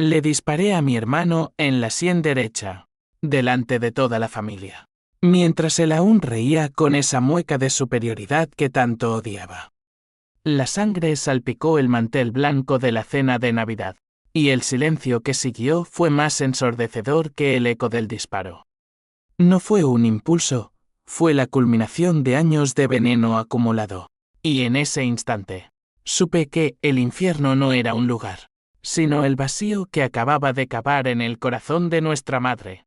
Le disparé a mi hermano en la sien derecha, delante de toda la familia, mientras él aún reía con esa mueca de superioridad que tanto odiaba. La sangre salpicó el mantel blanco de la cena de Navidad, y el silencio que siguió fue más ensordecedor que el eco del disparo. No fue un impulso, fue la culminación de años de veneno acumulado, y en ese instante, supe que el infierno no era un lugar, sino el vacío que acababa de cavar en el corazón de nuestra madre.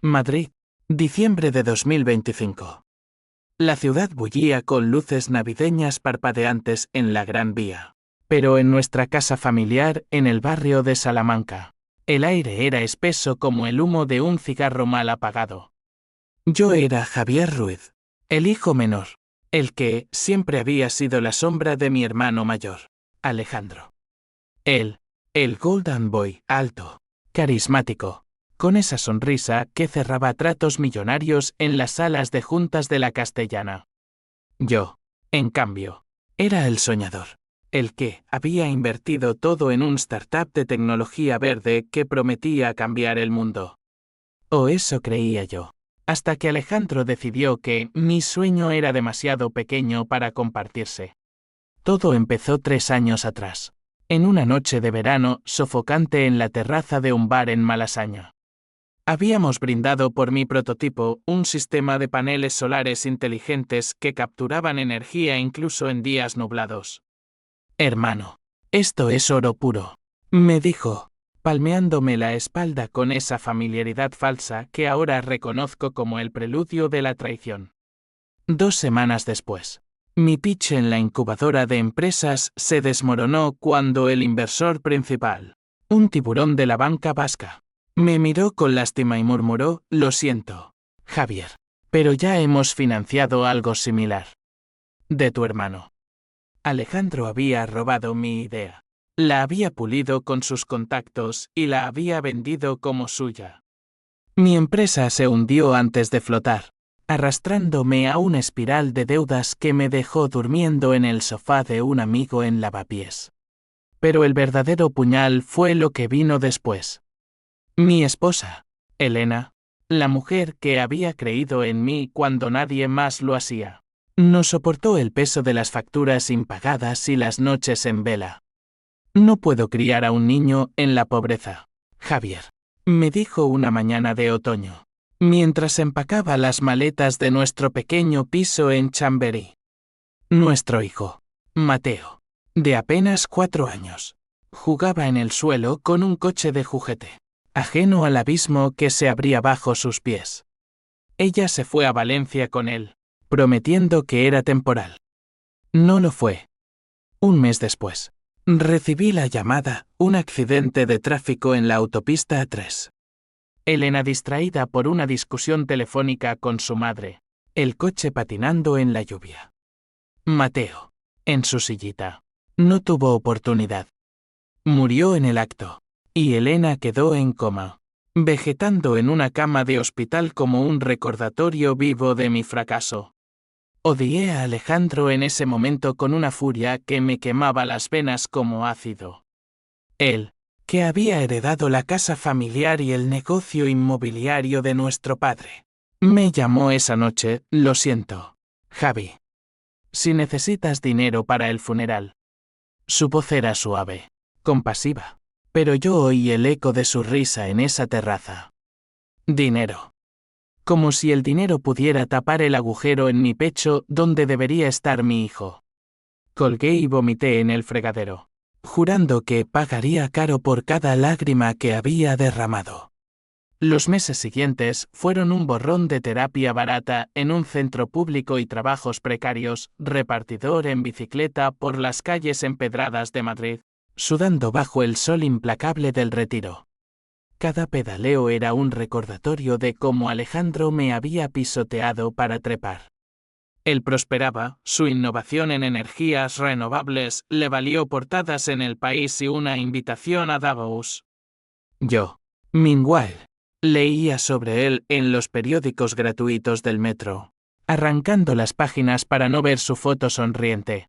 Madrid, diciembre de 2025. La ciudad bullía con luces navideñas parpadeantes en la Gran Vía. Pero en nuestra casa familiar, en el barrio de Salamanca, el aire era espeso como el humo de un cigarro mal apagado. Yo era Javier Ruiz, el hijo menor, el que siempre había sido la sombra de mi hermano mayor, Alejandro. Él, el Golden Boy, alto, carismático, con esa sonrisa que cerraba tratos millonarios en las salas de juntas de la Castellana. Yo, en cambio, era el soñador, el que había invertido todo en un startup de tecnología verde que prometía cambiar el mundo. O eso creía yo, hasta que Alejandro decidió que mi sueño era demasiado pequeño para compartirse. Todo empezó 3 años atrás, en una noche de verano sofocante en la terraza de un bar en Malasaña. Habíamos brindado por mi prototipo, un sistema de paneles solares inteligentes que capturaban energía incluso en días nublados. Hermano, esto es oro puro, me dijo, palmeándome la espalda con esa familiaridad falsa que ahora reconozco como el preludio de la traición. 2 semanas después, mi pitch en la incubadora de empresas se desmoronó cuando el inversor principal, un tiburón de la banca vasca, me miró con lástima y murmuró: «Lo siento, Javier, pero ya hemos financiado algo similar. De tu hermano». Alejandro había robado mi idea. La había pulido con sus contactos y la había vendido como suya. Mi empresa se hundió antes de flotar, arrastrándome a una espiral de deudas que me dejó durmiendo en el sofá de un amigo en Lavapiés. Pero el verdadero puñal fue lo que vino después. Mi esposa, Elena, la mujer que había creído en mí cuando nadie más lo hacía, no soportó el peso de las facturas impagadas y las noches en vela. «No puedo criar a un niño en la pobreza, Javier», me dijo una mañana de otoño, mientras empacaba las maletas de nuestro pequeño piso en Chamberí. Nuestro hijo, Mateo, de apenas 4 años, jugaba en el suelo con un coche de juguete, ajeno al abismo que se abría bajo sus pies. Ella se fue a Valencia con él, prometiendo que era temporal. No lo fue. Un mes después, recibí la llamada: un accidente de tráfico en la autopista A3. Elena distraída por una discusión telefónica con su madre, el coche patinando en la lluvia. Mateo, en su sillita, no tuvo oportunidad. Murió en el acto, y Elena quedó en coma, vegetando en una cama de hospital como un recordatorio vivo de mi fracaso. Odié a Alejandro en ese momento con una furia que me quemaba las venas como ácido. Él, que había heredado la casa familiar y el negocio inmobiliario de nuestro padre, me llamó esa noche: «Lo siento, Javi. Si necesitas dinero para el funeral». Su voz era suave, compasiva, pero yo oí el eco de su risa en esa terraza. Dinero. Como si el dinero pudiera tapar el agujero en mi pecho donde debería estar mi hijo. Colgué y vomité en el fregadero, jurando que pagaría caro por cada lágrima que había derramado. Los meses siguientes fueron un borrón de terapia barata en un centro público y trabajos precarios, repartidor en bicicleta por las calles empedradas de Madrid, sudando bajo el sol implacable del Retiro. Cada pedaleo era un recordatorio de cómo Alejandro me había pisoteado para trepar. Él prosperaba, su innovación en energías renovables le valió portadas en El País y una invitación a Davos. Yo, meanwhile, leía sobre él en los periódicos gratuitos del metro, arrancando las páginas para no ver su foto sonriente.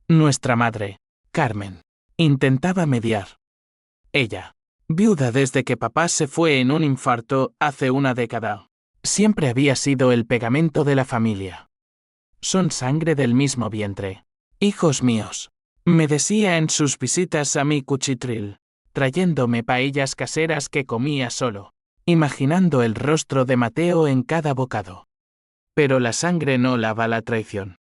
Nuestra madre, Carmen, intentaba mediar. Ella, Viuda desde que papá se fue en un infarto hace una década. Siempre había sido el pegamento de la familia. Son sangre del mismo vientre. Hijos míos. Me decía en sus visitas a mi cuchitril, trayéndome paellas caseras que comía solo, imaginando el rostro de Mateo en cada bocado. Pero la sangre no lava la traición.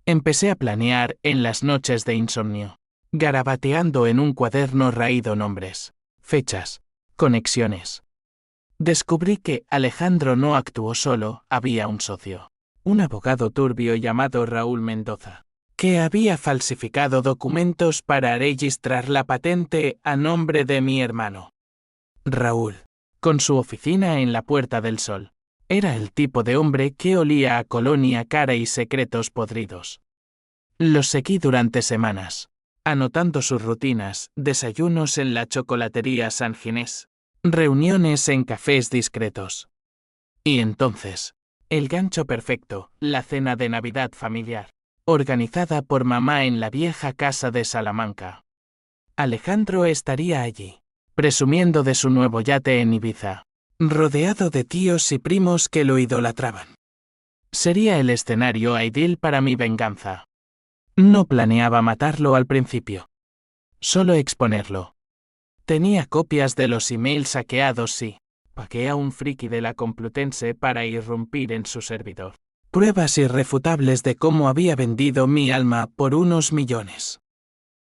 Empecé a planear en las noches de insomnio, garabateando en un cuaderno raído nombres, fechas, conexiones. Descubrí que Alejandro no actuó solo, había un socio, un abogado turbio llamado Raúl Mendoza, que había falsificado documentos para registrar la patente a nombre de mi hermano. Raúl, con su oficina en la Puerta del Sol, era el tipo de hombre que olía a colonia cara y secretos podridos. Los seguí durante semanas, anotando sus rutinas, desayunos en la chocolatería San Ginés, reuniones en cafés discretos. Y entonces, el gancho perfecto, la cena de Navidad familiar, organizada por mamá en la vieja casa de Salamanca. Alejandro estaría allí, presumiendo de su nuevo yate en Ibiza, rodeado de tíos y primos que lo idolatraban. Sería el escenario ideal para mi venganza. No planeaba matarlo al principio. Solo exponerlo. Tenía copias de los emails saqueados sí. Pagué a un friki de la Complutense para irrumpir en su servidor. Pruebas irrefutables de cómo había vendido mi alma por unos millones.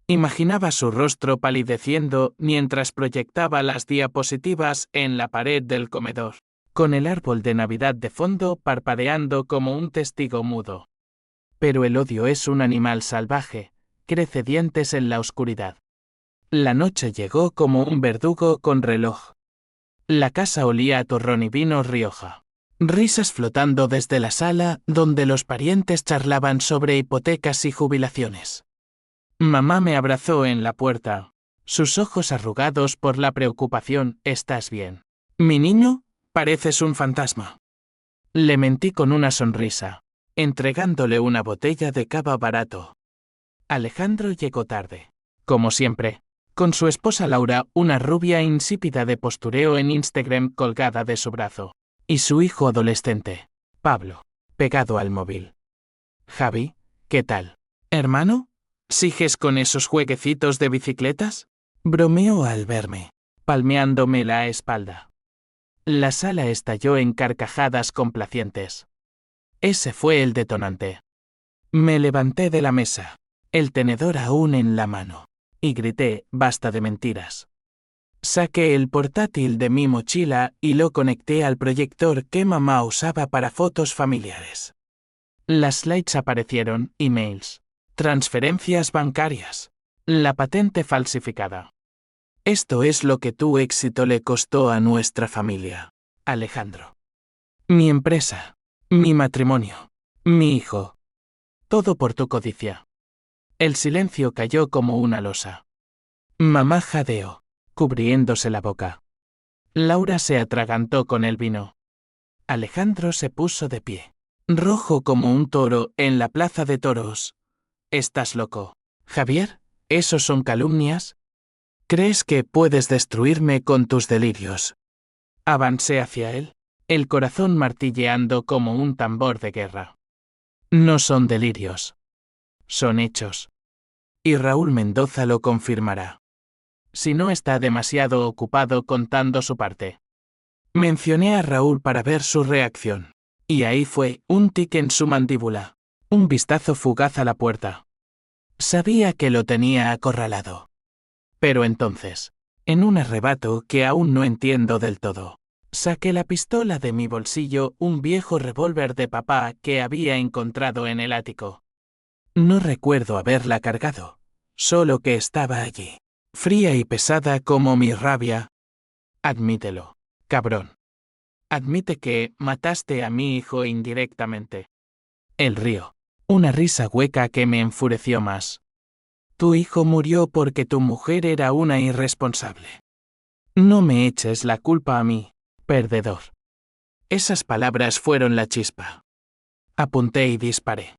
Imaginaba su rostro palideciendo mientras proyectaba las diapositivas en la pared del comedor, con el árbol de Navidad de fondo parpadeando como un testigo mudo. Pero el odio es un animal salvaje, crece dientes en la oscuridad. La noche llegó como un verdugo con reloj. La casa olía a turrón y vino Rioja. Risas flotando desde la sala donde los parientes charlaban sobre hipotecas y jubilaciones. Mamá me abrazó en la puerta, sus ojos arrugados por la preocupación. ¿Estás bien? Mi niño, pareces un fantasma. Le mentí con una sonrisa, entregándole una botella de cava barato. Alejandro llegó tarde, como siempre, con su esposa Laura, una rubia insípida de postureo en Instagram colgada de su brazo, y su hijo adolescente, Pablo, pegado al móvil. Javi, ¿qué tal? ¿Hermano? ¿Sigues con esos jueguecitos de bicicletas? Bromeó al verme, palmeándome la espalda. La sala estalló en carcajadas complacientes. Ese fue el detonante. Me levanté de la mesa, el tenedor aún en la mano, y grité, basta de mentiras. Saqué el portátil de mi mochila y lo conecté al proyector que mamá usaba para fotos familiares. Las slides aparecieron, emails, transferencias bancarias, la patente falsificada. Esto es lo que tu éxito le costó a nuestra familia, Alejandro. Mi empresa, mi matrimonio, mi hijo. Todo por tu codicia. El silencio cayó como una losa. Mamá jadeó, cubriéndose la boca. Laura se atragantó con el vino. Alejandro se puso de pie, rojo como un toro en la plaza de toros. ¿Estás loco, Javier? ¿Esos son calumnias? ¿Crees que puedes destruirme con tus delirios? Avancé hacia él, el corazón martilleando como un tambor de guerra. No son delirios. Son hechos. Y Raúl Mendoza lo confirmará. Si no está demasiado ocupado contando su parte. Mencioné a Raúl para ver su reacción. Y ahí fue, un tic en su mandíbula. Un vistazo fugaz a la puerta. Sabía que lo tenía acorralado. Pero entonces, en un arrebato que aún no entiendo del todo, saqué la pistola de mi bolsillo, un viejo revólver de papá que había encontrado en el ático. No recuerdo haberla cargado, solo que estaba allí, fría y pesada como mi rabia. Admítelo, cabrón. Admite que mataste a mi hijo indirectamente. Él rió, una risa hueca que me enfureció más. Tu hijo murió porque tu mujer era una irresponsable. No me eches la culpa a mí, perdedor. Esas palabras fueron la chispa. Apunté y disparé.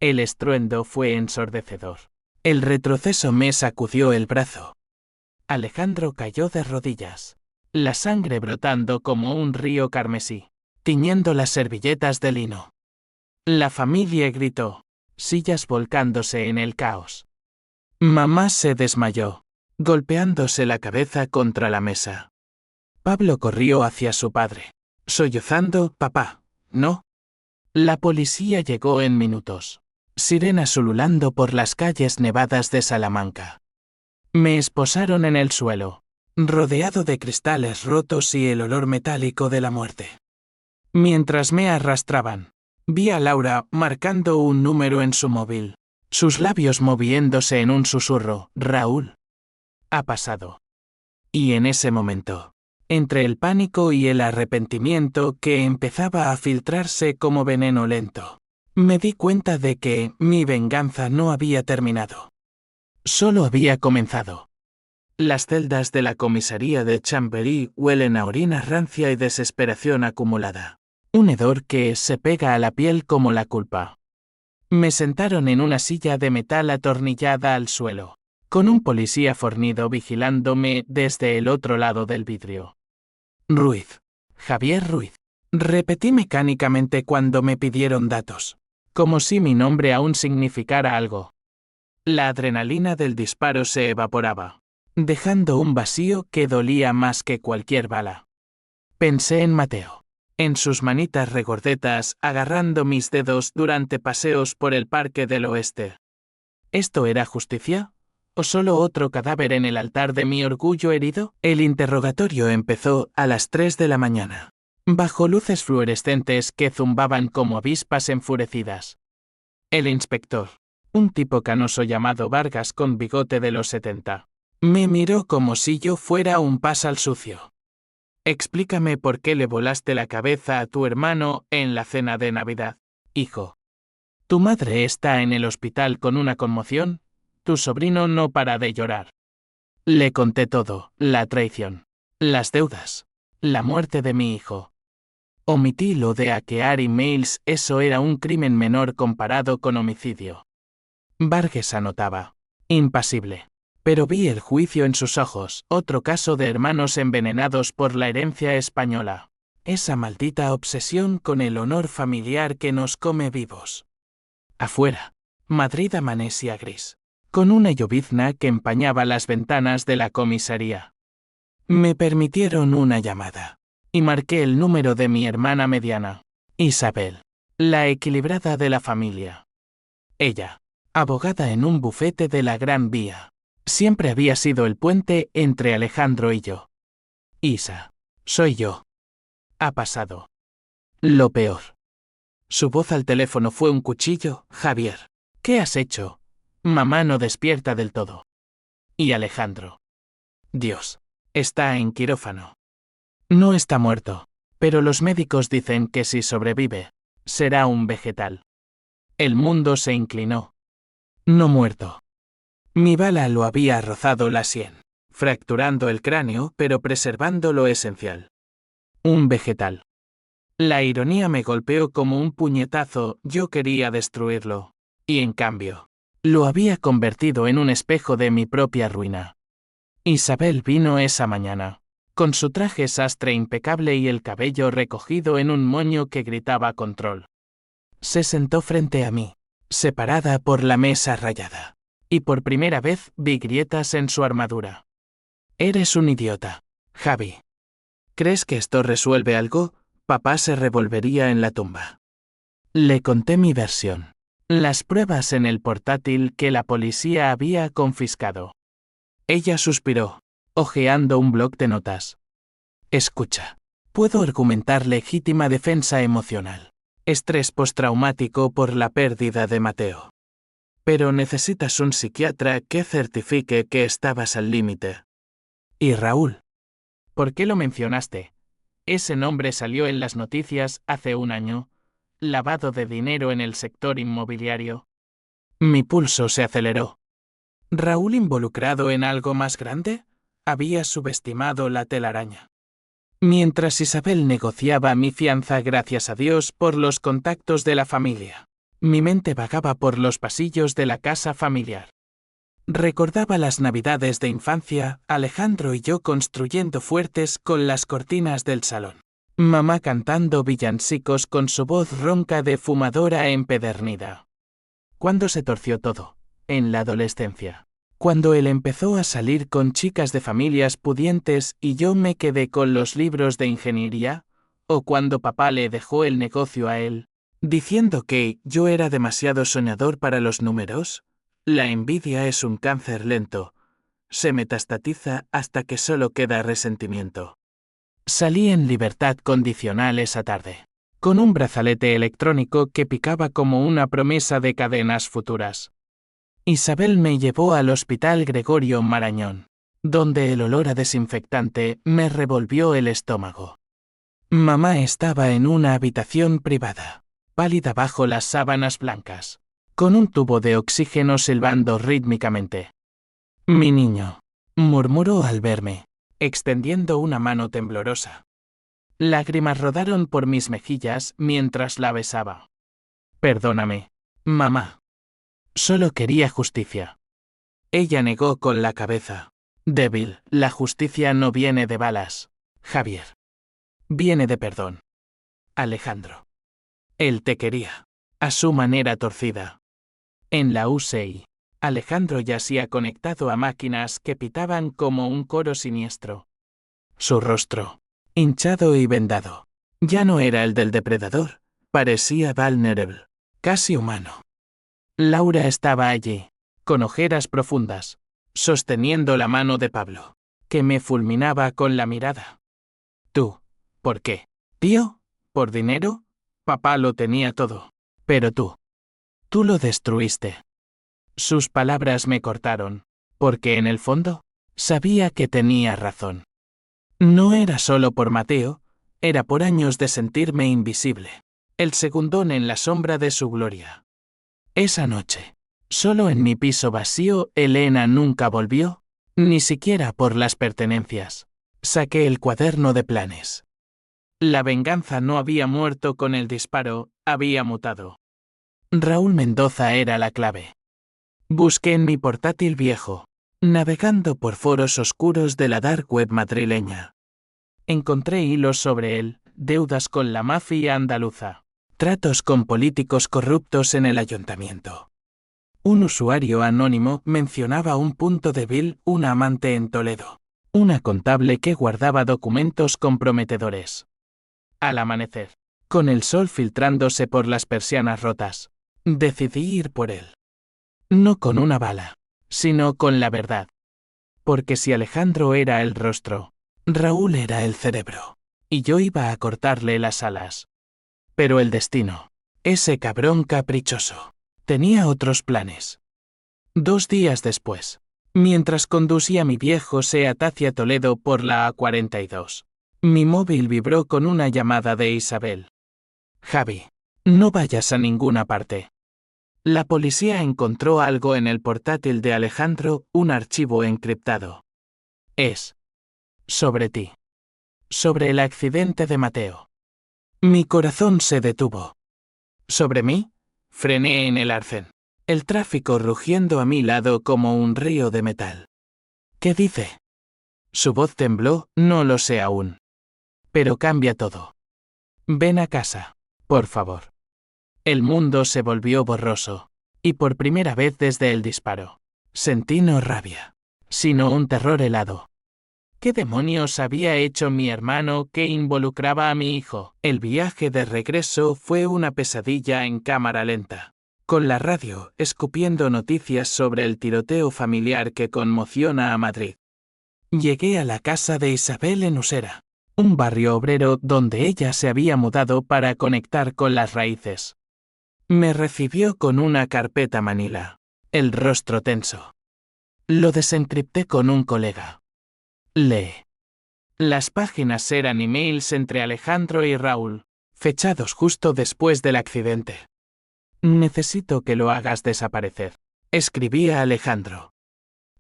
El estruendo fue ensordecedor. El retroceso me sacudió el brazo. Alejandro cayó de rodillas, la sangre brotando como un río carmesí, tiñendo las servilletas de lino. La familia gritó, sillas volcándose en el caos. Mamá se desmayó, golpeándose la cabeza contra la mesa. Pablo corrió hacia su padre, sollozando, papá, ¿no? La policía llegó en minutos, sirenas ululando por las calles nevadas de Salamanca. Me esposaron en el suelo, rodeado de cristales rotos y el olor metálico de la muerte. Mientras me arrastraban, vi a Laura marcando un número en su móvil, sus labios moviéndose en un susurro, Raúl. Ha pasado. Y en ese momento, entre el pánico y el arrepentimiento que empezaba a filtrarse como veneno lento, me di cuenta de que mi venganza no había terminado. Solo había comenzado. Las celdas de la comisaría de Chamberí huelen a orina rancia y desesperación acumulada. Un hedor que se pega a la piel como la culpa. Me sentaron en una silla de metal atornillada al suelo, con un policía fornido vigilándome desde el otro lado del vidrio. Ruiz. Javier Ruiz. Repetí mecánicamente cuando me pidieron datos, como si mi nombre aún significara algo. La adrenalina del disparo se evaporaba, dejando un vacío que dolía más que cualquier bala. Pensé en Mateo, en sus manitas regordetas agarrando mis dedos durante paseos por el Parque del Oeste. ¿Esto era justicia? ¿O solo otro cadáver en el altar de mi orgullo herido? El interrogatorio empezó a las 3 de la mañana, bajo luces fluorescentes que zumbaban como avispas enfurecidas. El inspector, un tipo canoso llamado Vargas con bigote de los 70, me miró como si yo fuera un pasal sucio. Explícame por qué le volaste la cabeza a tu hermano en la cena de Navidad, hijo. Tu madre está en el hospital con una conmoción, tu sobrino no para de llorar. Le conté todo, la traición, las deudas, la muerte de mi hijo. Omití lo de hackear emails, eso era un crimen menor comparado con homicidio. Vargas anotaba, impasible. Pero vi el juicio en sus ojos, otro caso de hermanos envenenados por la herencia española. Esa maldita obsesión con el honor familiar que nos come vivos. Afuera, Madrid amanecía gris, con una llovizna que empañaba las ventanas de la comisaría. Me permitieron una llamada, y marqué el número de mi hermana mediana, Isabel, la equilibrada de la familia. Ella, abogada en un bufete de la Gran Vía, siempre había sido el puente entre Alejandro y yo. Isa, soy yo. Ha pasado. Lo peor. Su voz al teléfono fue un cuchillo. Javier, ¿qué has hecho? Mamá no despierta del todo. Y Alejandro. Dios, está en quirófano. No está muerto, pero los médicos dicen que si sobrevive, será un vegetal. El mundo se inclinó. No muerto. Mi bala lo había rozado la sien, fracturando el cráneo pero preservando lo esencial. Un vegetal. La ironía me golpeó como un puñetazo, yo quería destruirlo. Y en cambio, lo había convertido en un espejo de mi propia ruina. Isabel vino esa mañana, con su traje sastre impecable y el cabello recogido en un moño que gritaba control. Se sentó frente a mí, separada por la mesa rayada. Y por primera vez vi grietas en su armadura. Eres un idiota, Javi. ¿Crees que esto resuelve algo? Papá se revolvería en la tumba. Le conté mi versión. Las pruebas en el portátil que la policía había confiscado. Ella suspiró, hojeando un bloc de notas. Escucha. Puedo argumentar legítima defensa emocional. Estrés postraumático por la pérdida de Mateo. Pero necesitas un psiquiatra que certifique que estabas al límite. ¿Y Raúl? ¿Por qué lo mencionaste? Ese nombre salió en las noticias hace un año. Lavado de dinero en el sector inmobiliario. Mi pulso se aceleró. ¿Raúl involucrado en algo más grande? Había subestimado la telaraña. Mientras Isabel negociaba mi fianza, gracias a Dios por los contactos de la familia, mi mente vagaba por los pasillos de la casa familiar. Recordaba las navidades de infancia, Alejandro y yo construyendo fuertes con las cortinas del salón. Mamá cantando villancicos con su voz ronca de fumadora empedernida. ¿Cuándo se torció todo? En la adolescencia. Cuando él empezó a salir con chicas de familias pudientes y yo me quedé con los libros de ingeniería, o cuando papá le dejó el negocio a él, diciendo que yo era demasiado soñador para los números. La envidia es un cáncer lento. Se metastatiza hasta que solo queda resentimiento. Salí en libertad condicional esa tarde, con un brazalete electrónico que picaba como una promesa de cadenas futuras. Isabel me llevó al Hospital Gregorio Marañón, donde el olor a desinfectante me revolvió el estómago. Mamá estaba en una habitación privada, pálida bajo las sábanas blancas, con un tubo de oxígeno silbando rítmicamente. Mi niño, murmuró al verme, extendiendo una mano temblorosa. Lágrimas rodaron por mis mejillas mientras la besaba. Perdóname, mamá. Solo quería justicia. Ella negó con la cabeza. Débil, la justicia no viene de balas, Javier. Viene de perdón. Alejandro. Él te quería, a su manera torcida. En la UCI, Alejandro yacía conectado a máquinas que pitaban como un coro siniestro. Su rostro, hinchado y vendado, ya no era el del depredador, parecía vulnerable, casi humano. Laura estaba allí, con ojeras profundas, sosteniendo la mano de Pablo, que me fulminaba con la mirada. Tú, ¿por qué? Tío, ¿por dinero? Papá lo tenía todo. Pero tú lo destruiste. Sus palabras me cortaron, porque en el fondo, sabía que tenía razón. No era solo por Mateo, era por años de sentirme invisible, el segundón en la sombra de su gloria. Esa noche, solo en mi piso vacío, Elena nunca volvió, ni siquiera por las pertenencias. Saqué el cuaderno de planes. La venganza no había muerto con el disparo, había mutado. Raúl Mendoza era la clave. Busqué en mi portátil viejo, navegando por foros oscuros de la dark web madrileña. Encontré hilos sobre él, deudas con la mafia andaluza, tratos con políticos corruptos en el ayuntamiento. Un usuario anónimo mencionaba un punto débil, una amante en Toledo, una contable que guardaba documentos comprometedores. Al amanecer, con el sol filtrándose por las persianas rotas, decidí ir por él. No con una bala, sino con la verdad. Porque si Alejandro era el rostro, Raúl era el cerebro, y yo iba a cortarle las alas. Pero el destino, ese cabrón caprichoso, tenía otros planes. 2 días después, mientras conducía mi viejo Seat hacia Toledo por la A42, mi móvil vibró con una llamada de Isabel. Javi, no vayas a ninguna parte. La policía encontró algo en el portátil de Alejandro, un archivo encriptado. Es sobre ti. Sobre el accidente de Mateo. Mi corazón se detuvo. ¿Sobre mí? Frené en el arcén, el tráfico rugiendo a mi lado como un río de metal. ¿Qué dice? Su voz tembló, no lo sé aún. Pero cambia todo. Ven a casa, por favor. El mundo se volvió borroso, y por primera vez desde el disparo, sentí no rabia, sino un terror helado. ¿Qué demonios había hecho mi hermano que involucraba a mi hijo? El viaje de regreso fue una pesadilla en cámara lenta, con la radio escupiendo noticias sobre el tiroteo familiar que conmociona a Madrid. Llegué a la casa de Isabel en Usera, un barrio obrero donde ella se había mudado para conectar con las raíces. Me recibió con una carpeta manila, el rostro tenso. Lo desencripté con un colega. Lee. Las páginas eran emails entre Alejandro y Raúl, fechados justo después del accidente. Necesito que lo hagas desaparecer, escribía Alejandro.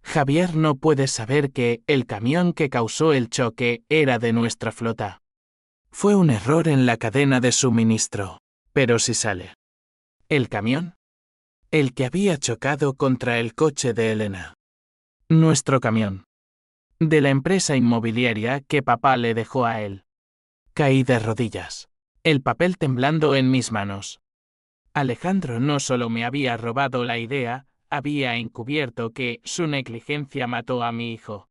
Javier no puede saber que el camión que causó el choque era de nuestra flota. Fue un error en la cadena de suministro, pero si sale. ¿El camión? El que había chocado contra el coche de Elena. Nuestro camión. De la empresa inmobiliaria que papá le dejó a él. Caí de rodillas, el papel temblando en mis manos. Alejandro no solo me había robado la idea, había encubierto que su negligencia mató a mi hijo.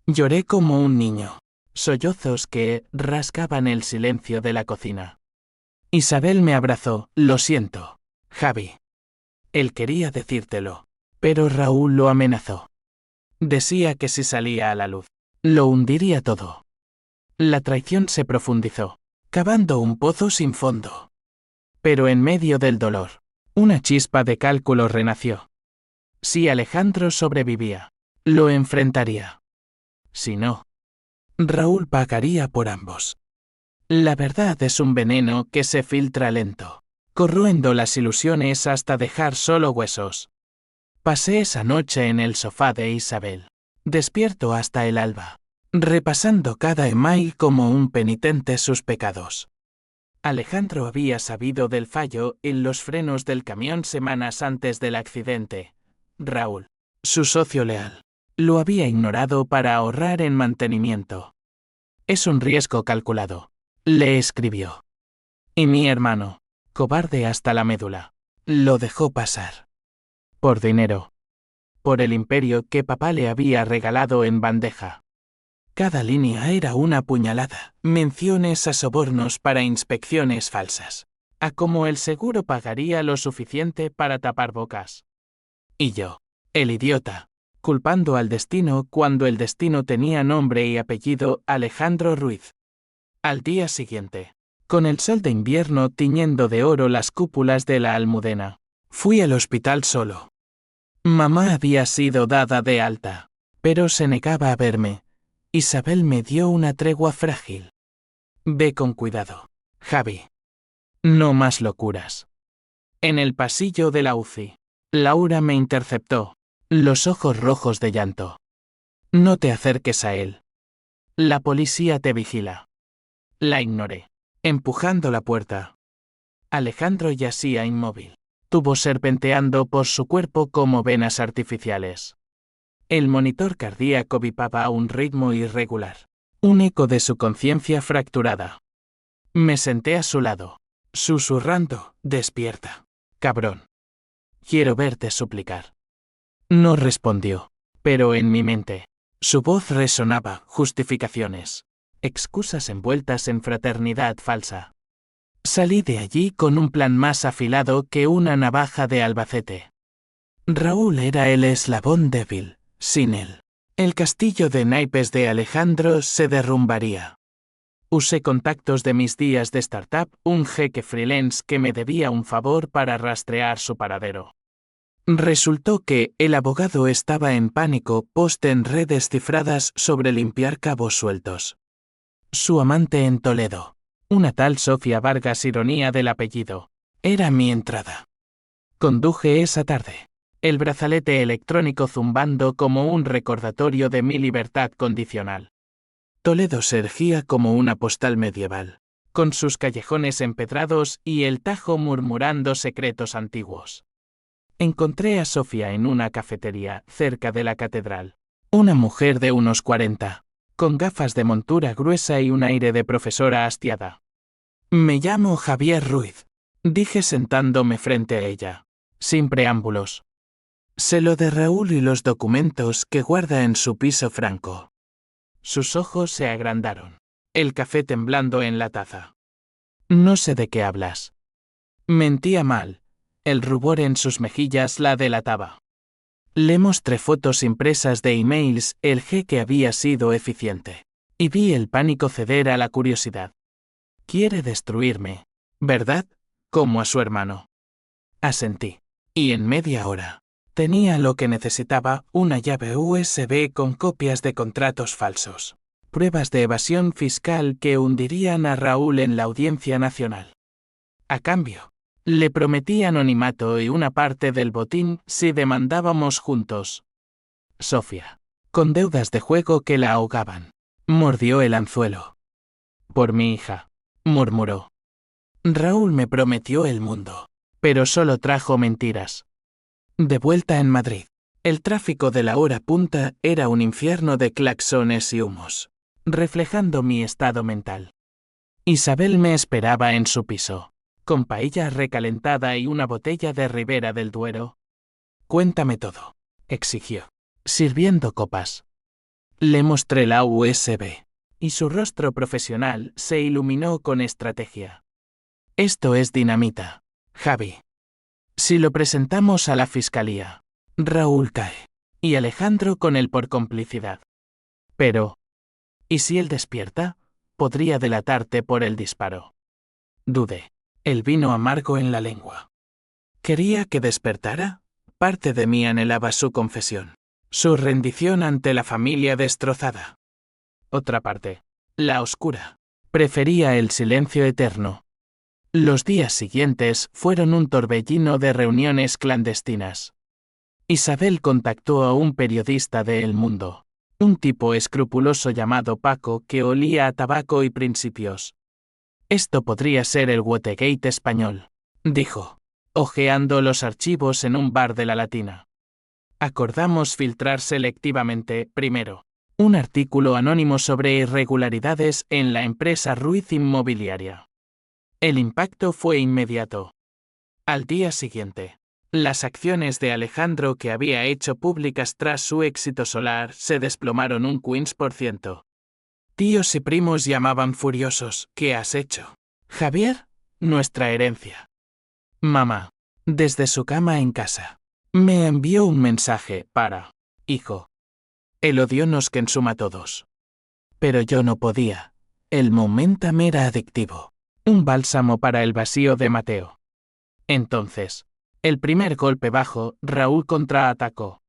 Lloré como un niño. Sollozos que rasgaban el silencio de la cocina. Isabel me abrazó. Lo siento, Javi. Él quería decírtelo, pero Raúl lo amenazó. Decía que si salía a la luz, lo hundiría todo. La traición se profundizó, cavando un pozo sin fondo. Pero en medio del dolor, una chispa de cálculo renació. Si Alejandro sobrevivía, lo enfrentaría. Si no, Raúl pagaría por ambos. La verdad es un veneno que se filtra lento, corroendo las ilusiones hasta dejar solo huesos. Pasé esa noche en el sofá de Isabel, despierto hasta el alba, repasando cada email como un penitente sus pecados. Alejandro había sabido del fallo en los frenos del camión semanas antes del accidente. Raúl, su socio leal, lo había ignorado para ahorrar en mantenimiento. Es un riesgo calculado, le escribió. Y mi hermano, cobarde hasta la médula, lo dejó pasar. Por dinero. Por el imperio que papá le había regalado en bandeja. Cada línea era una puñalada, menciones a sobornos para inspecciones falsas, a cómo el seguro pagaría lo suficiente para tapar bocas. Y yo, el idiota, culpando al destino cuando el destino tenía nombre y apellido Alejandro Ruiz. Al día siguiente, con el sol de invierno tiñendo de oro las cúpulas de la Almudena, fui al hospital solo. Mamá había sido dada de alta, pero se negaba a verme. Isabel me dio una tregua frágil. Ve con cuidado, Javi. No más locuras. En el pasillo de la UCI, Laura me interceptó, los ojos rojos de llanto. No te acerques a él. La policía te vigila. La ignoré, empujando la puerta. Alejandro yacía inmóvil, tubo serpenteando por su cuerpo como venas artificiales. El monitor cardíaco bipaba a un ritmo irregular, un eco de su conciencia fracturada. Me senté a su lado, susurrando, despierta, cabrón. Quiero verte suplicar. No respondió, pero en mi mente, su voz resonaba, justificaciones, excusas envueltas en fraternidad falsa. Salí de allí con un plan más afilado que una navaja de Albacete. Raúl era el eslabón débil. Sin él, el castillo de naipes de Alejandro se derrumbaría. Usé contactos de mis días de startup, un jeque freelance que me debía un favor para rastrear su paradero. Resultó que el abogado estaba en pánico post en redes cifradas sobre limpiar cabos sueltos. Su amante en Toledo, una tal Sofía Vargas, ironía del apellido, era mi entrada. Conduje esa tarde, el brazalete electrónico zumbando como un recordatorio de mi libertad condicional. Toledo se erguía como una postal medieval, con sus callejones empedrados y el Tajo murmurando secretos antiguos. Encontré a Sofía en una cafetería cerca de la catedral. Una mujer de unos 40, con gafas de montura gruesa y un aire de profesora hastiada. Me llamo Javier Ruiz, dije sentándome frente a ella, sin preámbulos. Sé lo de Raúl y los documentos que guarda en su piso franco. Sus ojos se agrandaron, el café temblando en la taza. No sé de qué hablas. Mentía mal, el rubor en sus mejillas la delataba. Le mostré fotos impresas de emails, el jeque había sido eficiente, y vi el pánico ceder a la curiosidad. Quiere destruirme, ¿verdad? Como a su hermano. Asentí, y en media hora tenía lo que necesitaba, una llave USB con copias de contratos falsos, pruebas de evasión fiscal que hundirían a Raúl en la Audiencia Nacional. A cambio, le prometí anonimato y una parte del botín si demandábamos juntos. Sofía, con deudas de juego que la ahogaban, mordió el anzuelo. Por mi hija, murmuró. Raúl me prometió el mundo, pero solo trajo mentiras. De vuelta en Madrid, El tráfico de la hora punta era un infierno de claxones y humos, reflejando mi estado mental. Isabel me esperaba en su piso, con paella recalentada y una botella de Ribera del Duero. Cuéntame todo, exigió, sirviendo copas. Le mostré la USB, y su rostro profesional se iluminó con estrategia. Esto es dinamita, Javi. Si lo presentamos a la fiscalía, Raúl cae, y Alejandro con él por complicidad. Pero, ¿y si él despierta? Podría delatarte por el disparo. Dudé. El vino amargo en la lengua. ¿Quería que despertara? Parte de mí anhelaba su confesión, su rendición ante la familia destrozada. Otra parte, la oscura, prefería el silencio eterno. Los días siguientes fueron un torbellino de reuniones clandestinas. Isabel contactó a un periodista de El Mundo, un tipo escrupuloso llamado Paco que olía a tabaco y principios. Esto podría ser el Watergate español, dijo, hojeando los archivos en un bar de la Latina. Acordamos filtrar selectivamente, primero, un artículo anónimo sobre irregularidades en la empresa Ruiz Inmobiliaria. El impacto fue inmediato. Al día siguiente, las acciones de Alejandro que había hecho públicas tras su éxito solar se desplomaron un 15%. Tíos y primos llamaban furiosos, ¿qué has hecho? Javier, nuestra herencia. Mamá, desde su cama en casa, me envió un mensaje para, hijo. El odio nos consuma a todos. Pero yo no podía. El momentum era adictivo. Un bálsamo para el vacío de Mateo. Entonces, el primer golpe bajo, Raúl contraatacó.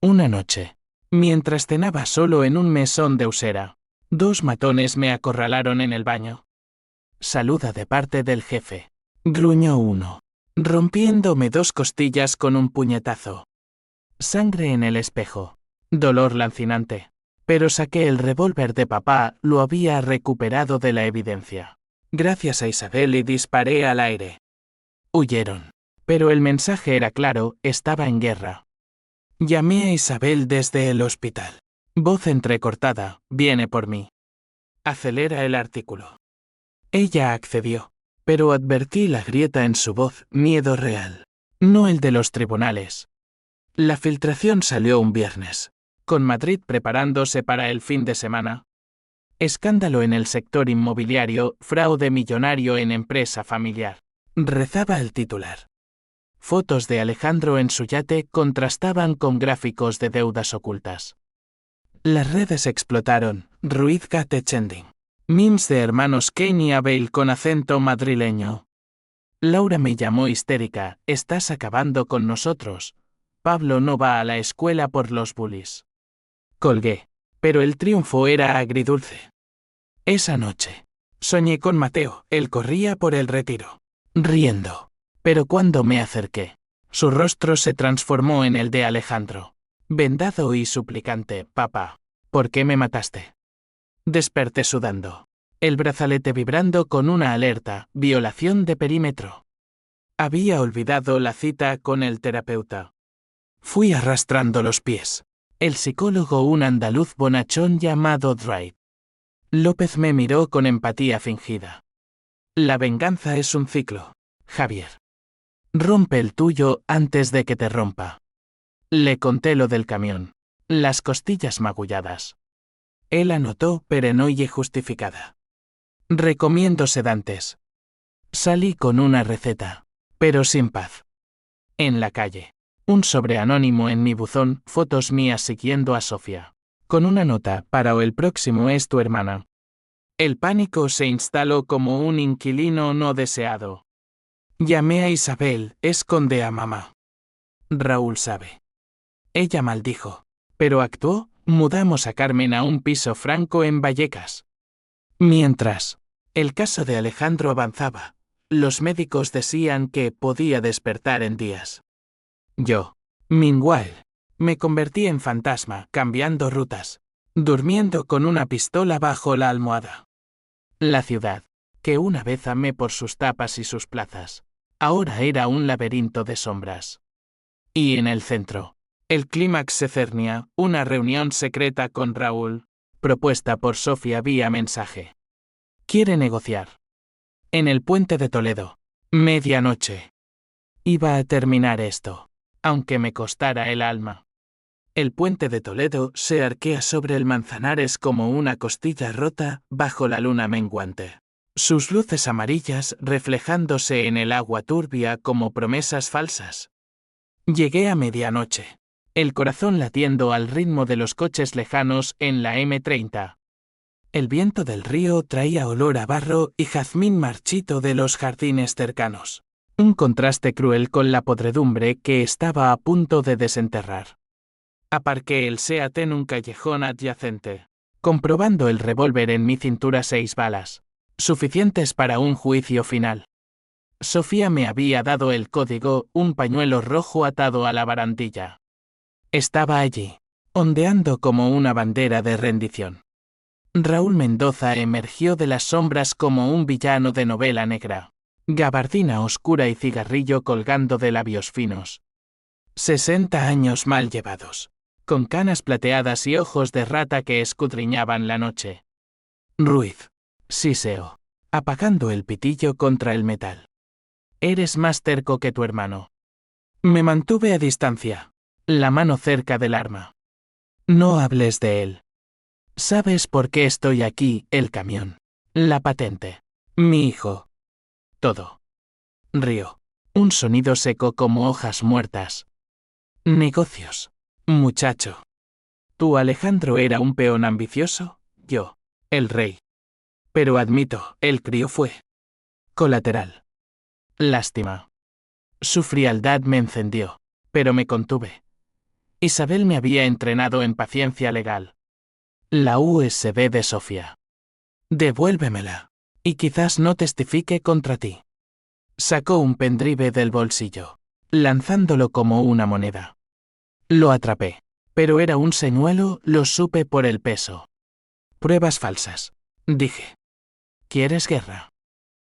Una noche, mientras cenaba solo en un mesón de Usera, 2 matones me acorralaron en el baño. Saluda de parte del jefe, gruñó uno, rompiéndome 2 costillas con un puñetazo. Sangre en el espejo, dolor lancinante, pero saqué el revólver de papá, lo había recuperado de la evidencia. Gracias a Isabel y disparé al aire. Huyeron, pero el mensaje era claro, estaba en guerra. Llamé a Isabel desde el hospital. Voz entrecortada, viene por mí. Acelera el artículo. Ella accedió, pero advertí la grieta en su voz, miedo real, no el de los tribunales. La filtración salió un viernes, con Madrid preparándose para el fin de semana. Escándalo en el sector inmobiliario, fraude millonario en empresa familiar. Rezaba el titular. Fotos de Alejandro en su yate contrastaban con gráficos de deudas ocultas. Las redes explotaron, Ruiz Gate Chending. Memes de hermanos Kane y Abel con acento madrileño. Laura me llamó histérica, estás acabando con nosotros. Pablo no va a la escuela por los bullies. Colgué, pero el triunfo era agridulce. Esa noche, soñé con Mateo, él corría por el retiro, riendo. Pero cuando me acerqué, su rostro se transformó en el de Alejandro, vendado y suplicante, papá, ¿por qué me mataste? Desperté sudando, el brazalete vibrando con una alerta, violación de perímetro. Había olvidado la cita con el terapeuta. Fui arrastrando los pies. El psicólogo, un andaluz bonachón llamado Dwight López, me miró con empatía fingida. La venganza es un ciclo, Javier. Rompe el tuyo antes de que te rompa. Le conté lo del camión, las costillas magulladas. Él anotó perenoide justificada. Recomiendo sedantes. Salí con una receta, pero sin paz. En la calle, un sobre anónimo en mi buzón, fotos mías siguiendo a Sofía, con una nota, para o el próximo es tu hermana. El pánico se instaló como un inquilino no deseado. Llamé a Isabel, esconde a mamá. Raúl sabe. Ella maldijo, pero actuó, mudamos a Carmen a un piso franco en Vallecas. Mientras, el caso de Alejandro avanzaba, los médicos decían que podía despertar en días. Yo, meanwhile, me convertí en fantasma, cambiando rutas, durmiendo con una pistola bajo la almohada. La ciudad, que una vez amé por sus tapas y sus plazas, ahora era un laberinto de sombras. Y en el centro, El clímax se cernía, una reunión secreta con Raúl, propuesta por Sofía vía mensaje. Quiere negociar. En el puente de Toledo. Medianoche. Iba a terminar esto, aunque me costara el alma. El puente de Toledo se arquea sobre el Manzanares como una costilla rota bajo la luna menguante. Sus luces amarillas reflejándose en el agua turbia como promesas falsas. Llegué a medianoche. El corazón latiendo al ritmo de los coches lejanos en la M30. El viento del río traía olor a barro y jazmín marchito de los jardines cercanos. Un contraste cruel con la podredumbre que estaba a punto de desenterrar. Aparqué el SEAT en un callejón adyacente, comprobando el revólver en mi cintura 6 balas, suficientes para un juicio final. Sofía me había dado el código, un pañuelo rojo atado a la barandilla. Estaba allí, ondeando como una bandera de rendición. Raúl Mendoza emergió de las sombras como un villano de novela negra. Gabardina oscura y cigarrillo colgando de labios finos. 60 años mal llevados, con canas plateadas y ojos de rata que escudriñaban la noche. Ruiz. Siseó, apagando el pitillo contra el metal. Eres más terco que tu hermano. Me mantuve a distancia, la mano cerca del arma. No hables de él. ¿Sabes por qué estoy aquí? El camión. La patente. Mi hijo. Todo. Río. Un sonido seco como hojas muertas. Negocios. Muchacho. ¿Tú, Alejandro, era un peón ambicioso? Yo. El rey. Pero admito, el crío fue colateral. Lástima. Su frialdad me encendió, pero me contuve. Isabel me había entrenado en paciencia legal. La USB de Sofía. Devuélvemela, y quizás no testifique contra ti. Sacó un pendrive del bolsillo, lanzándolo como una moneda. Lo atrapé, pero era un señuelo, lo supe por el peso. Pruebas falsas, dije. ¿Quieres guerra?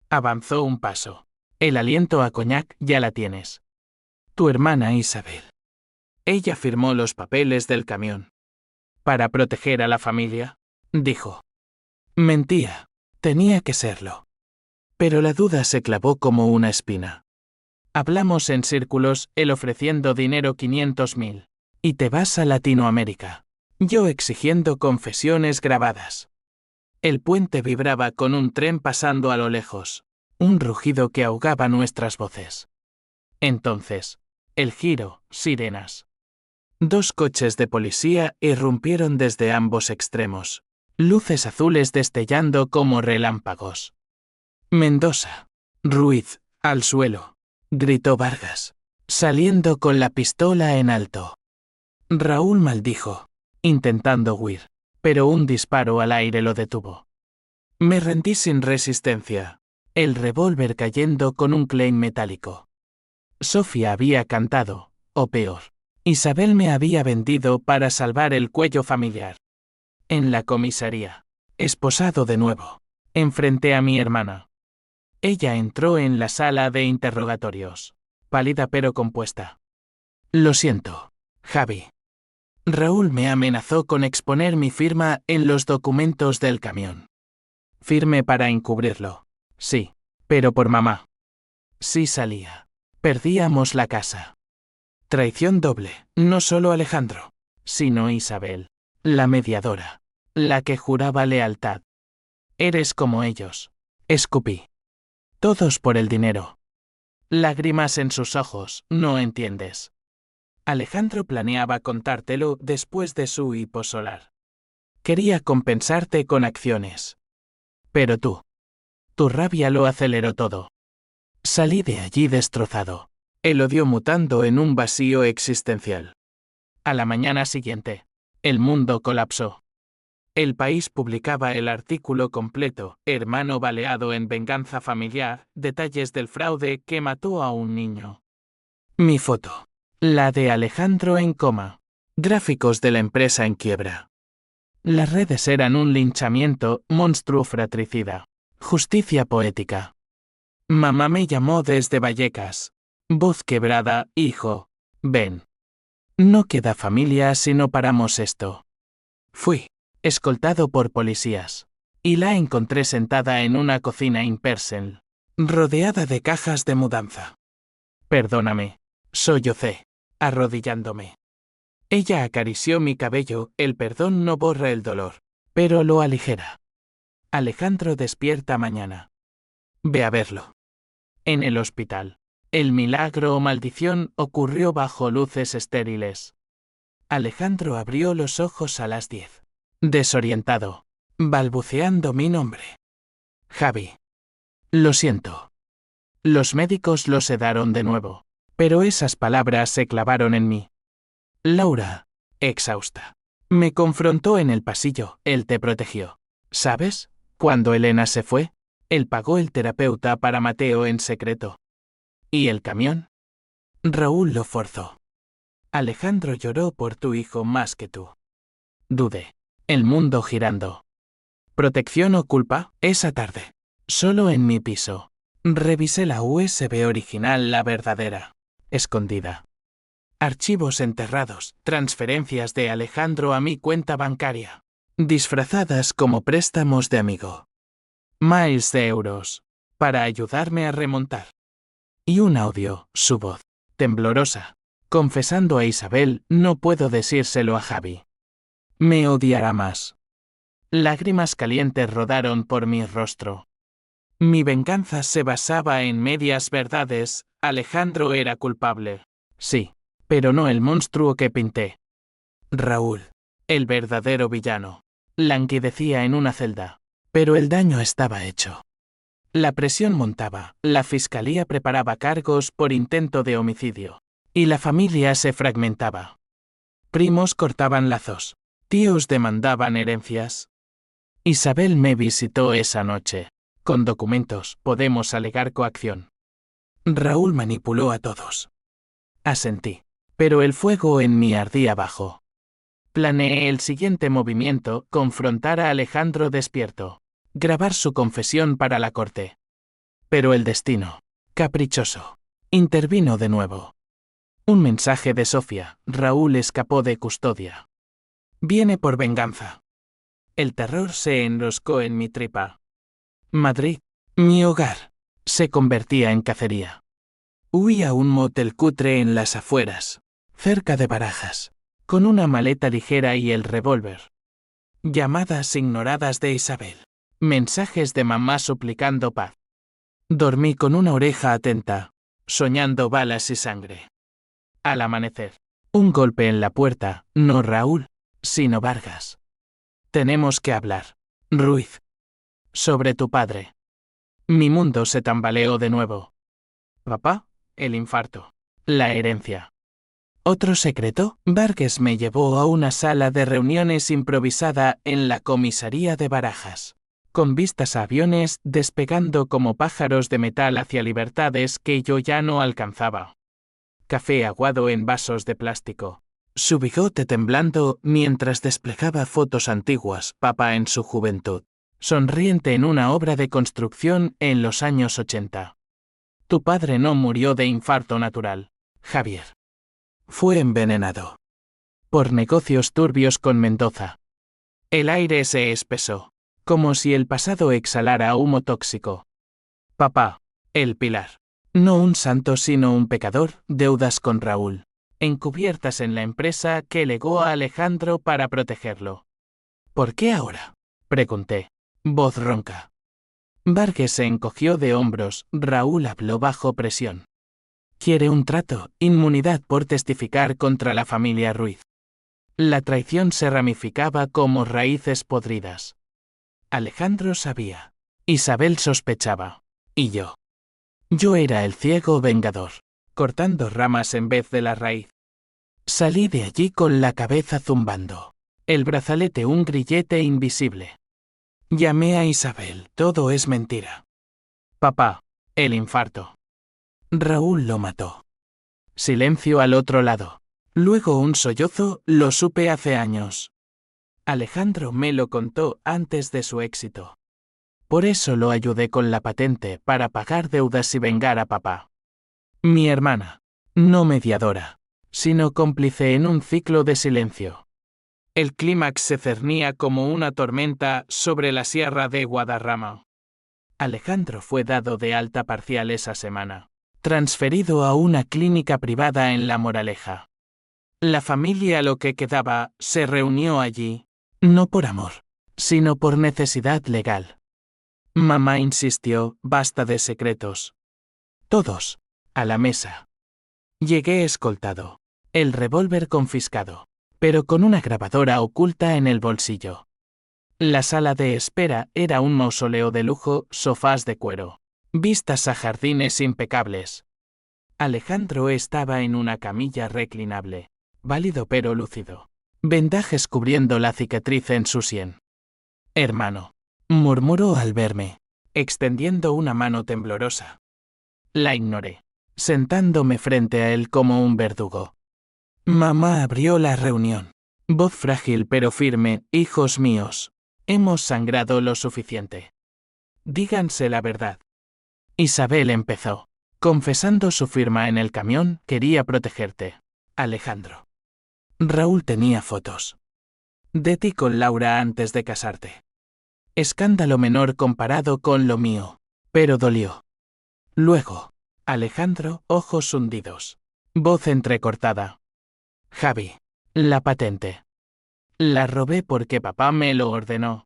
Avanzó un paso. El aliento a coñac ya la tienes. Tu hermana Isabel. Ella firmó los papeles del camión. Para proteger a la familia, dijo. Mentía, tenía que serlo. Pero la duda se clavó como una espina. Hablamos en círculos, él ofreciendo dinero 500.000. Y te vas a Latinoamérica. Yo exigiendo confesiones grabadas. El puente vibraba con un tren pasando a lo lejos, un rugido que ahogaba nuestras voces. Entonces, el giro, sirenas. 2 coches de policía irrumpieron desde ambos extremos, luces azules destellando como relámpagos. Mendoza. Ruiz, al suelo, gritó Vargas, saliendo con la pistola en alto. Raúl maldijo, intentando huir, pero un disparo al aire lo detuvo. Me rendí sin resistencia, el revólver cayendo con un claim metálico. Sofía había cantado, o peor, Isabel me había vendido para salvar el cuello familiar. En la comisaría, esposado de nuevo, enfrenté a mi hermana. Ella entró en la sala de interrogatorios, pálida pero compuesta. Lo siento, Javi. Raúl me amenazó con exponer mi firma en los documentos del camión. Firme para encubrirlo, sí, pero por mamá. Si salía, perdíamos la casa. Traición doble, no solo Alejandro, sino Isabel, la mediadora, la que juraba lealtad. Eres como ellos, escupí. Todos por el dinero. Lágrimas en sus ojos, no entiendes. Alejandro planeaba contártelo después de su hiposolar. Quería compensarte con acciones. Pero tú. Tu rabia lo aceleró todo. Salí de allí destrozado, el odio mutando en un vacío existencial. A la mañana siguiente, el mundo colapsó. El País publicaba el artículo completo, hermano baleado en venganza familiar, detalles del fraude que mató a un niño. Mi foto. La de Alejandro en coma. Gráficos de la empresa en quiebra. Las redes eran un linchamiento, monstruo fratricida. Justicia poética. Mamá me llamó desde Vallecas. Voz quebrada, hijo. Ven. No queda familia si no paramos esto. Fui escoltado por policías. Y la encontré sentada en una cocina impersonal, rodeada de cajas de mudanza. Perdóname, sollocé, arrodillándome. Ella acarició mi cabello, el perdón no borra el dolor, pero lo aligera. Alejandro despierta mañana. Ve a verlo. En el hospital. El milagro o maldición ocurrió bajo luces estériles. Alejandro abrió los ojos a las 10. Desorientado, balbuceando mi nombre. Javi. Lo siento. Los médicos lo sedaron de nuevo, pero esas palabras se clavaron en mí. Laura, exhausta, me confrontó en el pasillo. Él te protegió. ¿Sabes? Cuando Elena se fue, él pagó el terapeuta para Mateo en secreto. ¿Y el camión? Raúl lo forzó. Alejandro lloró por tu hijo más que tú. Dudé. El mundo girando. ¿Protección o culpa? Esa tarde. Solo en mi piso. Revisé la USB original, la verdadera. Escondida. Archivos enterrados, transferencias de Alejandro a mi cuenta bancaria. Disfrazadas como préstamos de amigo. Miles de euros. Para ayudarme a remontar. Y un audio, su voz, temblorosa, confesando a Isabel, no puedo decírselo a Javi. Me odiará más. Lágrimas calientes rodaron por mi rostro. Mi venganza se basaba en medias verdades. Alejandro era culpable. Sí, pero no el monstruo que pinté. Raúl, el verdadero villano, languidecía en una celda, pero el daño estaba hecho. La presión montaba, la fiscalía preparaba cargos por intento de homicidio, y la familia se fragmentaba. Primos cortaban lazos, tíos demandaban herencias. Isabel me visitó esa noche. Con documentos podemos alegar coacción. Raúl manipuló a todos. Asentí, pero el fuego en mí ardía bajo. Planeé el siguiente movimiento, confrontar a Alejandro despierto, grabar su confesión para la corte. Pero el destino, caprichoso, intervino de nuevo. Un mensaje de Sofía, Raúl escapó de custodia. Viene por venganza. El terror se enroscó en mi tripa. Madrid, mi hogar, se convertía en cacería. Huí a un motel cutre en las afueras, cerca de Barajas, con una maleta ligera y el revólver. Llamadas ignoradas de Isabel. Mensajes de mamá suplicando paz. Dormí con una oreja atenta, soñando balas y sangre. Al amanecer, un golpe en la puerta, no Raúl, sino Vargas. Tenemos que hablar, Ruiz. Sobre tu padre. Mi mundo se tambaleó de nuevo. Papá, el infarto. La herencia. ¿Otro secreto? Vargas me llevó a una sala de reuniones improvisada en la comisaría de Barajas, con vistas a aviones despegando como pájaros de metal hacia libertades que yo ya no alcanzaba. Café aguado en vasos de plástico. Su bigote temblando mientras desplegaba fotos antiguas, papá en su juventud, sonriente en una obra de construcción en los años 80. Tu padre no murió de infarto natural, Javier. Fue envenenado. Por negocios turbios con Mendoza. El aire se espesó, como si el pasado exhalara humo tóxico. Papá, el pilar. No un santo sino un pecador, deudas con Raúl, encubiertas en la empresa que legó a Alejandro para protegerlo. ¿Por qué ahora? Pregunté, voz ronca. Vargas se encogió de hombros, Raúl habló bajo presión. Quiere un trato, inmunidad por testificar contra la familia Ruiz. La traición se ramificaba como raíces podridas. Alejandro sabía. Isabel sospechaba. Y yo. Yo era el ciego vengador, cortando ramas en vez de la raíz. Salí de allí con la cabeza zumbando. El brazalete un grillete invisible. Llamé a Isabel, todo es mentira. Papá, el infarto. Raúl lo mató. Silencio al otro lado. Luego un sollozo, lo supe hace años. Alejandro me lo contó antes de su éxito. Por eso lo ayudé con la patente para pagar deudas y vengar a papá. Mi hermana, no mediadora, sino cómplice en un ciclo de silencio. El clímax se cernía como una tormenta sobre la sierra de Guadarrama. Alejandro fue dado de alta parcial esa semana, transferido a una clínica privada en La Moraleja. La familia, lo que quedaba, se reunió allí, no por amor, sino por necesidad legal. Mamá insistió, basta de secretos. Todos, a la mesa. Llegué escoltado, el revólver confiscado, pero con una grabadora oculta en el bolsillo. La sala de espera era un mausoleo de lujo, sofás de cuero, vistas a jardines impecables. Alejandro estaba en una camilla reclinable, válido pero lúcido, vendajes cubriendo la cicatriz en su sien. Hermano, murmuró al verme, extendiendo una mano temblorosa. La ignoré, sentándome frente a él como un verdugo. Mamá abrió la reunión. Voz frágil pero firme, hijos míos, hemos sangrado lo suficiente. Díganse la verdad. Isabel empezó, confesando su firma en el camión, quería protegerte. Alejandro. Raúl tenía fotos. De ti con Laura antes de casarte. Escándalo menor comparado con lo mío, pero dolió. Luego, Alejandro, ojos hundidos. Voz entrecortada. Javi. La patente. La robé porque papá me lo ordenó.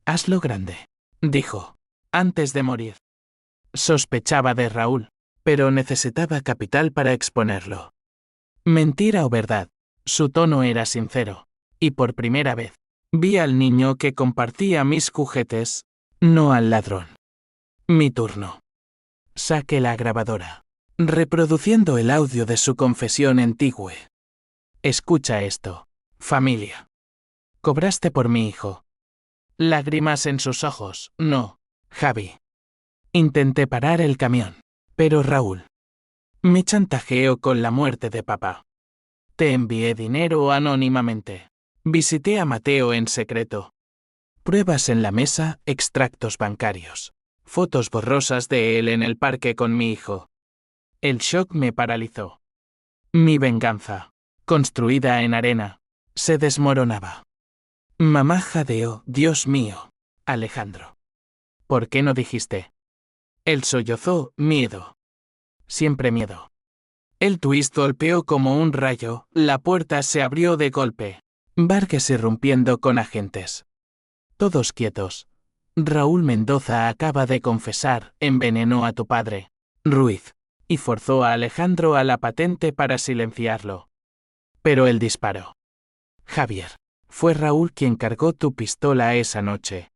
Hazlo grande, dijo, antes de morir. Sospechaba de Raúl, pero necesitaba capital para exponerlo. Mentira o verdad, su tono era sincero, y por primera vez, vi al niño que compartía mis juguetes, no al ladrón. Mi turno. Saqué la grabadora, reproduciendo el audio de su confesión antigua. Escucha esto, familia. Cobraste por mi hijo. Lágrimas en sus ojos, no, Javi. Intenté parar el camión, pero Raúl. Me chantajeó con la muerte de papá. Te envié dinero anónimamente. Visité a Mateo en secreto. Pruebas en la mesa, extractos bancarios. Fotos borrosas de él en el parque con mi hijo. El shock me paralizó. Mi venganza, construida en arena, se desmoronaba. Mamá jadeó, Dios mío, Alejandro. ¿Por qué no dijiste? Él sollozó, miedo. Siempre miedo. El twist golpeó como un rayo, la puerta se abrió de golpe. Vargas irrumpiendo con agentes. Todos quietos. Raúl Mendoza acaba de confesar, envenenó a tu padre, Ruiz, y forzó a Alejandro a la patente para silenciarlo. Pero él disparó. Javier, fue Raúl quien cargó tu pistola esa noche.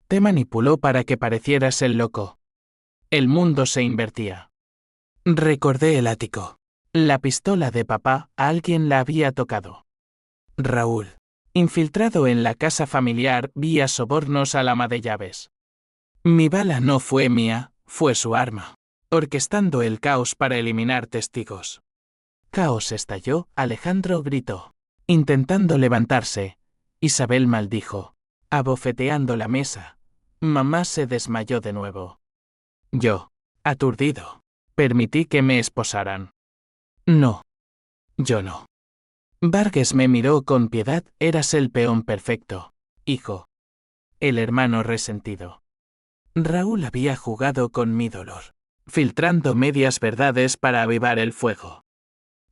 Te manipuló para que parecieras el loco. El mundo se invertía. Recordé el ático. La pistola de papá, alguien la había tocado. Raúl, infiltrado en la casa familiar vía sobornos al ama de llaves. Mi bala no fue mía, fue su arma, orquestando el caos para eliminar testigos. Caos estalló, Alejandro gritó, intentando levantarse. Isabel maldijo, abofeteando la mesa. Mamá se desmayó de nuevo. Yo, aturdido, permití que me esposaran. No. Yo no. Vargas me miró con piedad, eras el peón perfecto, hijo. El hermano resentido. Raúl había jugado con mi dolor, filtrando medias verdades para avivar el fuego.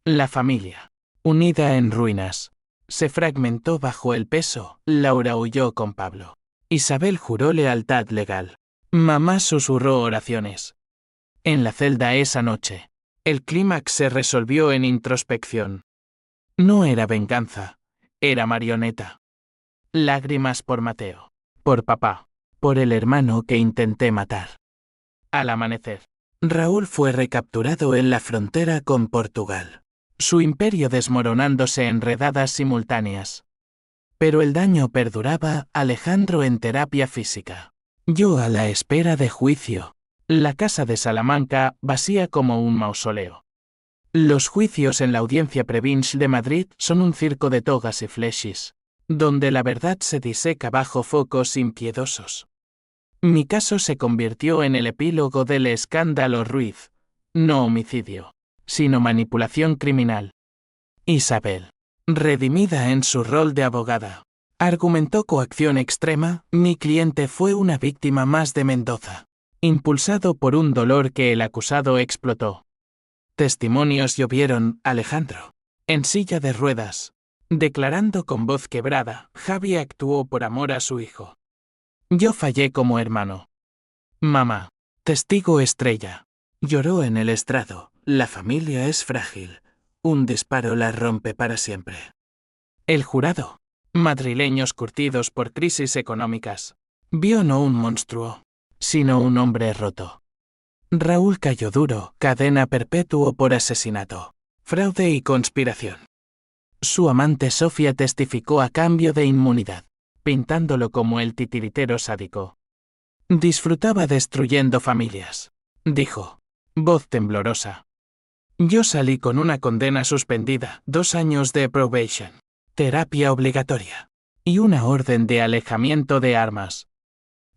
La familia, unida en ruinas, se fragmentó bajo el peso. Laura huyó con Pablo. Isabel juró lealtad legal. Mamá susurró oraciones. En la celda esa noche, el clímax se resolvió en introspección. No era venganza, era marioneta. Lágrimas por Mateo, por papá, por el hermano que intenté matar. Al amanecer, Raúl fue recapturado en la frontera con Portugal, su imperio desmoronándose en redadas simultáneas. Pero el daño perduraba, Alejandro en terapia física. Yo a la espera de juicio. La casa de Salamanca vacía como un mausoleo. Los juicios en la Audiencia Provincial de Madrid son un circo de togas y flechas, donde la verdad se diseca bajo focos impiedosos. Mi caso se convirtió en el epílogo del escándalo Ruiz, no homicidio, sino manipulación criminal. Isabel, redimida en su rol de abogada, argumentó coacción extrema. Mi cliente fue una víctima más de Mendoza, impulsado por un dolor que el acusado explotó. Testimonios llovieron. Alejandro, en silla de ruedas, declarando con voz quebrada, Javi actuó por amor a su hijo. Yo fallé como hermano. Mamá, testigo estrella, lloró en el estrado. La familia es frágil. Un disparo la rompe para siempre. El jurado, madrileños curtidos por crisis económicas, vio no un monstruo, sino un hombre roto. Raúl cayó duro, cadena perpetua por asesinato, fraude y conspiración. Su amante Sofía testificó a cambio de inmunidad, pintándolo como el titiritero sádico. Disfrutaba destruyendo familias, dijo, voz temblorosa. Yo salí con una condena suspendida, 2 años de probation, terapia obligatoria, y una orden de alejamiento de armas.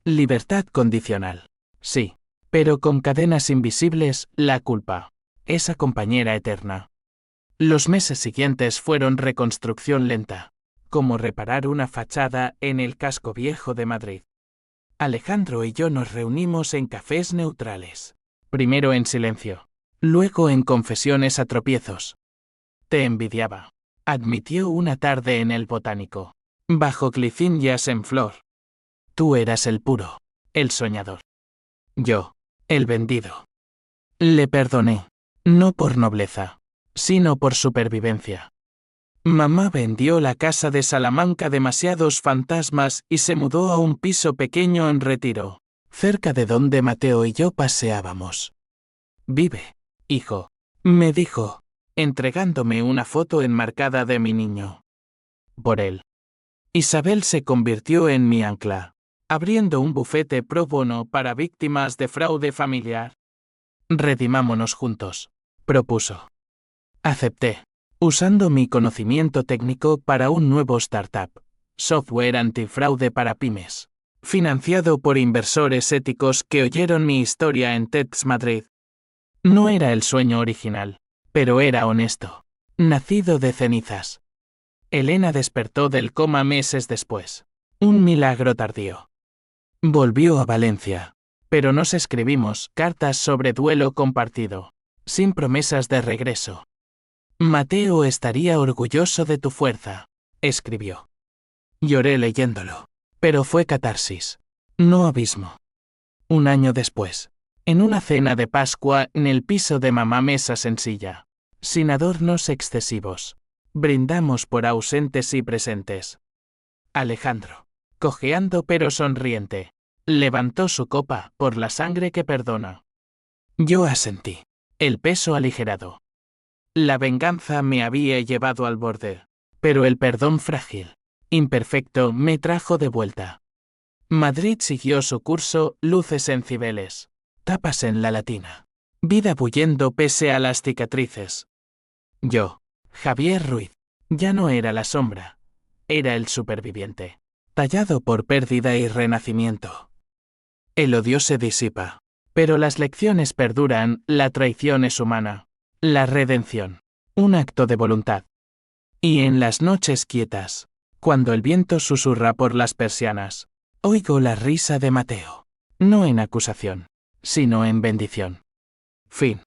Libertad condicional, sí, pero con cadenas invisibles. La culpa, esa compañera eterna. Los meses siguientes fueron reconstrucción lenta, como reparar una fachada en el casco viejo de Madrid. Alejandro y yo nos reunimos en cafés neutrales, primero en silencio, luego en confesiones a tropiezos. Te envidiaba, admitió una tarde en el Botánico, bajo glicinias en flor. Tú eras el puro, el soñador. Yo, el vendido. Le perdoné, no por nobleza, sino por supervivencia. Mamá vendió la casa de Salamanca demasiados fantasmas y se mudó a un piso pequeño en Retiro, cerca de donde Mateo y yo paseábamos. Vive, hijo, me dijo, entregándome una foto enmarcada de mi niño. Por él. Isabel se convirtió en mi ancla, abriendo un bufete pro bono para víctimas de fraude familiar. Redimámonos juntos, propuso. Acepté, usando mi conocimiento técnico para un nuevo startup, software antifraude para pymes, financiado por inversores éticos que oyeron mi historia en TEDx Madrid. No era el sueño original, pero era honesto, nacido de cenizas. Elena despertó del coma meses después, un milagro tardío. Volvió a Valencia, pero nos escribimos cartas sobre duelo compartido, sin promesas de regreso. Mateo estaría orgulloso de tu fuerza, escribió. Lloré leyéndolo, pero fue catarsis, no abismo. 1 año después, en una cena de Pascua en el piso de mamá, mesa sencilla, sin adornos excesivos, brindamos por ausentes y presentes. Alejandro, cojeando pero sonriente, levantó su copa por la sangre que perdona. Yo asentí, el peso aligerado. La venganza me había llevado al borde, pero el perdón frágil, imperfecto, me trajo de vuelta. Madrid siguió su curso, luces en Cibeles, tapas en la Latina, vida bullendo pese a las cicatrices. Yo, Javier Ruiz, ya no era la sombra, era el superviviente, tallado por pérdida y renacimiento. El odio se disipa, pero las lecciones perduran. La traición es humana, la redención, un acto de voluntad. Y en las noches quietas, cuando el viento susurra por las persianas, oigo la risa de Mateo, no en acusación, sino en bendición. Fin.